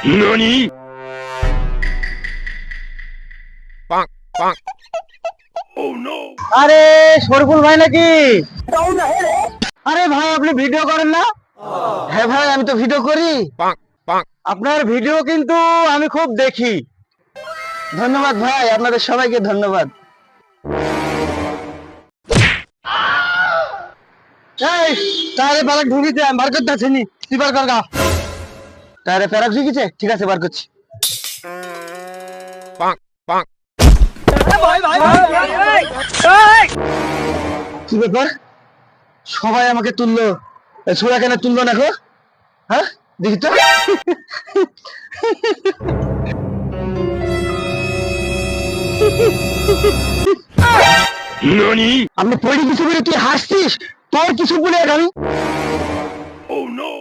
NANI? Bonk, bonk. Oh no! আরে শরীফুল ভাই নাকি? আরে ভাই আপনি ভিডিও করেন না? হ্যাঁ ভাই আমি তো ভিডিও করি। Bonk, bonk. আপনার ভিডিও কিন্তু আমি খুব দেখি। ধন্যবাদ ভাই, আপনাদের সবাইকে ধন্যবাদ। এই তারে বালক ঢুকিছে আমি বার করতে আসিনি, তুই বার কর গা। তারে প্যারাক ঢুকিছে, ঠিক আছে বার করছি। Bonk, bonk. কি ব্যাপার, সবাই আমাকে তুললো, ছোড়া কেন তুললো না গো? হ্যাঁ দেখি তো। NANI? আমি পড়ি কিছু বলে তুই হাসছিস, তোর কিছু বলে আমি। Oh no!